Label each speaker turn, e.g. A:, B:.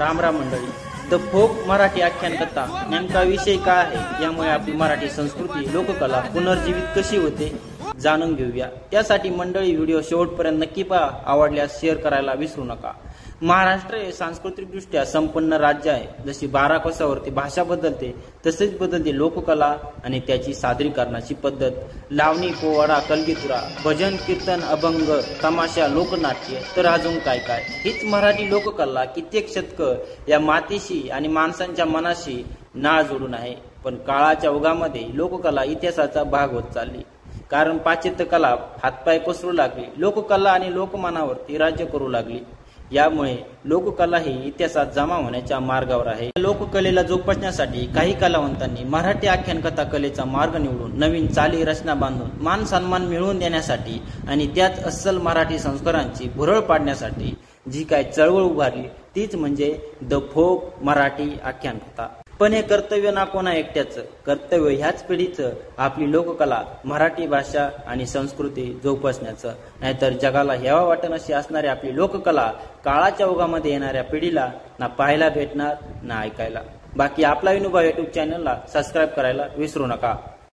A: राम राम मंडळी. The folk Marathi आख्यान कथा नेमका विषय काय आहे, यामुळे आपली मराठी संस्कृती लोककला पुनर्जीवित कशी होते जाणून घेऊया. त्यासाठी मंडळी व्हिडिओ शेवटपर्यंत नक्की पहा. आवडल्यास शेअर करायला विसरू नका. महाराष्ट्र हे सांस्कृतिकदृष्ट्या संपन्न राज्य आहे. जशी 12 कोसावरती भाषा बदलते तसेच बदलते लोककला आणि त्याची सादरीकरणाची पद्धत. लावणी, पोवाडा, कलगीतुरा, भजन, कीर्तन, अभंग, तमाशा, लोकनाट्य तर अजून काय काय. हीच मराठी लोककला कित्येक शतक या मातीशी आणि माणसांच्या मनाशी नाळ जोडून आहे. पण काळाच्या ओघामध्ये लोककला इतिहासाचा भाग होत चालली. कारण पाश्चात्य कला हातपाय पसरू लागली. लोककला आणि लोकमानावरती राज्य करू लागली. यामुळे लोककला ही इतिहासात जमा होण्याच्या मार्गावर आहे. लोककलेला जोपासण्यासाठी काही कलावंतांनी मराठी आख्यान कथा कलेचा मार्ग निवडून नवीन चाली रचना बांधून मान सन्मान मिळवून देण्यासाठी आणि त्याच अस्सल मराठी संस्कारांची भुरळ पाडण्यासाठी जी काय चळवळ उभारली तीच म्हणजे द फोक मराठी आख्यान कथा. पण हे कर्तव्य ना कोणा एकट्याचं. कर्तव्य ह्याच पिढीचं आपली लोककला, मराठी भाषा आणि संस्कृती जोपासण्याचं. नाहीतर जगाला हेवा वाटण अशी असणारी आपली लोककला काळाच्या ओघामध्ये येणाऱ्या पिढीला ना पाहायला भेटणार ना ऐकायला. बाकी आपला विनोबा YouTube चॅनलला सबस्क्राईब करायला विसरू नका.